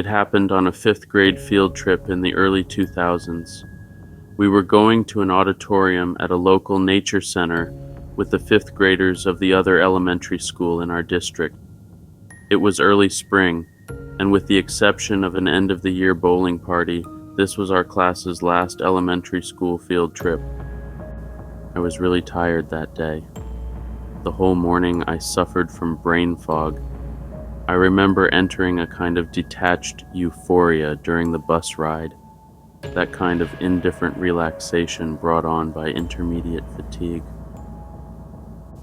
It happened on a fifth grade field trip in the early 2000s. We were going to an auditorium at a local nature center with the fifth graders of the other elementary school in our district. It was early spring, and with the exception of an end-of-the-year bowling party, this was our class's last elementary school field trip. I was really tired that day. The whole morning I suffered from brain fog. I remember entering a kind of detached euphoria during the bus ride, that kind of indifferent relaxation brought on by intermediate fatigue.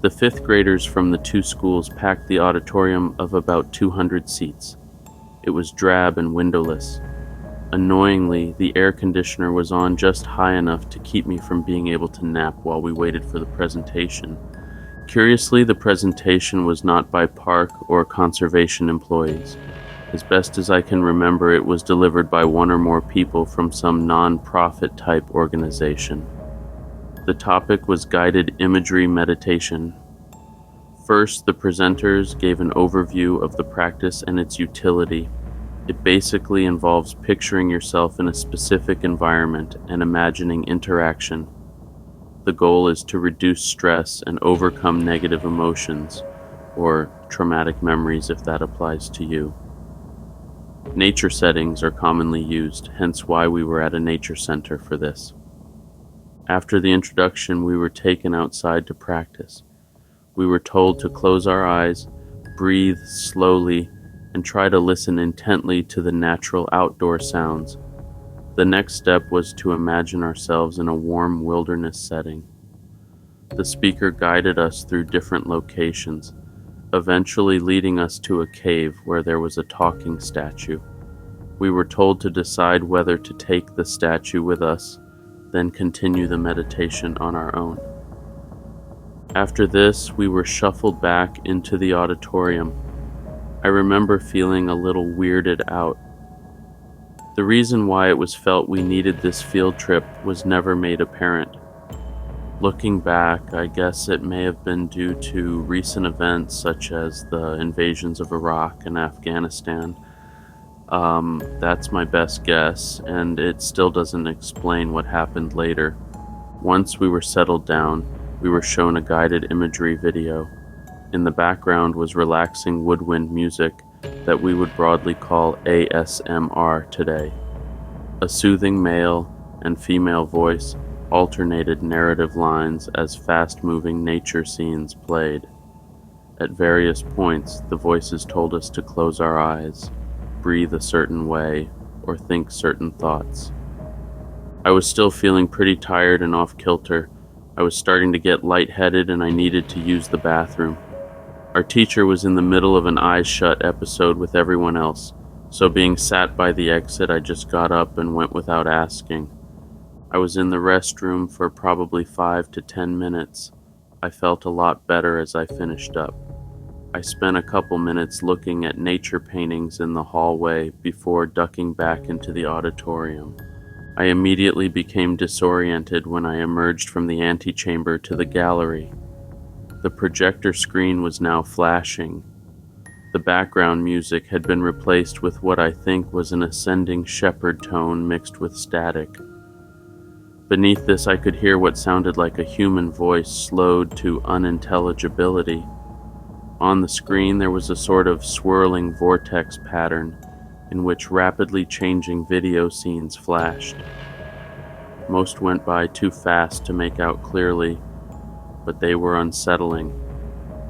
The fifth graders from the two schools packed the auditorium of about 200 seats. It was drab and windowless. Annoyingly, the air conditioner was on just high enough to keep me from being able to nap while we waited for the presentation. Curiously, the presentation was not by park or conservation employees. As best as I can remember, it was delivered by one or more people from some non-profit type organization. The topic was guided imagery meditation. First, the presenters gave an overview of the practice and its utility. It basically involves picturing yourself in a specific environment and imagining interaction. The goal is to reduce stress and overcome negative emotions, or traumatic memories if that applies to you. Nature settings are commonly used, hence why we were at a nature center for this. After the introduction, we were taken outside to practice. We were told to close our eyes, breathe slowly, and try to listen intently to the natural outdoor sounds. The next step was to imagine ourselves in a warm wilderness setting. The speaker guided us through different locations, eventually leading us to a cave where there was a talking statue. We were told to decide whether to take the statue with us, then continue the meditation on our own. After this, we were shuffled back into the auditorium. I remember feeling a little weirded out. The reason why it was felt we needed this field trip was never made apparent. Looking back, I guess it may have been due to recent events such as the invasions of Iraq and Afghanistan. That's my best guess, and it still doesn't explain what happened later. Once we were settled down, we were shown a guided imagery video. In the background was relaxing woodwind music that we would broadly call ASMR today. A soothing male and female voice alternated narrative lines as fast-moving nature scenes played. At various points, the voices told us to close our eyes, breathe a certain way, or think certain thoughts. I was still feeling pretty tired and off-kilter. I was starting to get lightheaded and I needed to use the bathroom. Our teacher was in the middle of an eyes shut episode with everyone else, so being sat by the exit, I just got up and went without asking. I was in the restroom for probably 5 to 10 minutes. I felt a lot better as I finished up. I spent a couple minutes looking at nature paintings in the hallway before ducking back into the auditorium. I immediately became disoriented when I emerged from the antechamber to the gallery. The projector screen was now flashing. The background music had been replaced with what I think was an ascending shepherd tone mixed with static. Beneath this, I could hear what sounded like a human voice slowed to unintelligibility. On the screen, there was a sort of swirling vortex pattern in which rapidly changing video scenes flashed. Most went by too fast to make out clearly, but they were unsettling.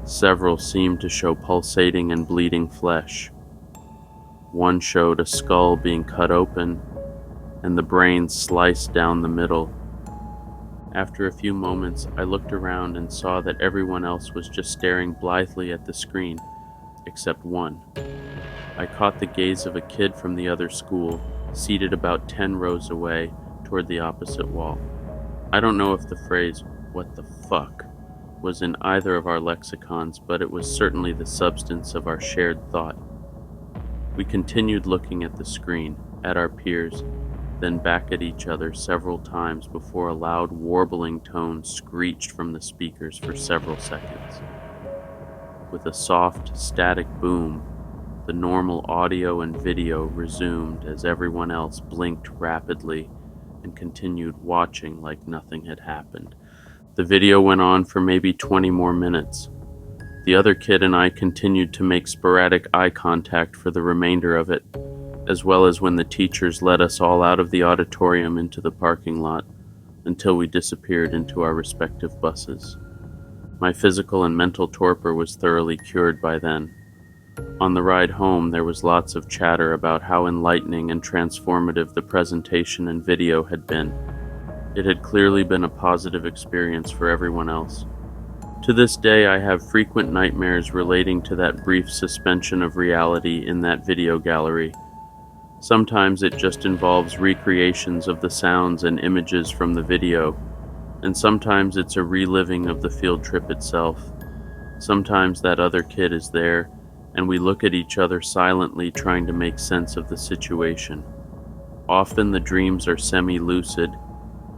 Several seemed to show pulsating and bleeding flesh. One showed a skull being cut open, and the brain sliced down the middle. After a few moments, I looked around and saw that everyone else was just staring blithely at the screen, except one. I caught the gaze of a kid from the other school, seated about 10 rows away, toward the opposite wall. I don't know if the phrase, "what the fuck," was in either of our lexicons, but it was certainly the substance of our shared thought. We continued looking at the screen, at our peers, then back at each other several times before a loud warbling tone screeched from the speakers for several seconds. With a soft, static boom, The normal audio and video resumed as everyone else blinked rapidly and continued watching like nothing had happened. The video went on for maybe 20 more minutes. The other kid and I continued to make sporadic eye contact for the remainder of it, as well as when the teachers led us all out of the auditorium into the parking lot until we disappeared into our respective buses. My physical and mental torpor was thoroughly cured by then. On the ride home, there was lots of chatter about how enlightening and transformative the presentation and video had been. It had clearly been a positive experience for everyone else. To this day, I have frequent nightmares relating to that brief suspension of reality in that video gallery. Sometimes it just involves recreations of the sounds and images from the video, and sometimes it's a reliving of the field trip itself. Sometimes that other kid is there, and we look at each other silently trying to make sense of the situation. Often the dreams are semi-lucid,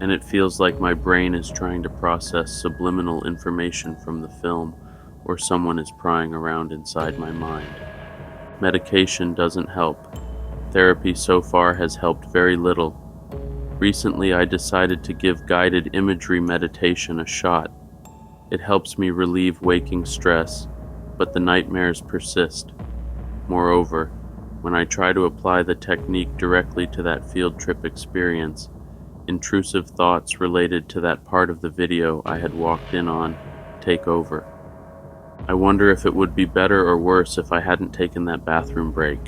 and it feels like my brain is trying to process subliminal information from the film, or someone is prying around inside my mind. Medication doesn't help. Therapy so far has helped very little. Recently, I decided to give guided imagery meditation a shot. It helps me relieve waking stress, but the nightmares persist. Moreover, when I try to apply the technique directly to that field trip experience, intrusive thoughts related to that part of the video I had walked in on take over. I wonder if it would be better or worse if I hadn't taken that bathroom break.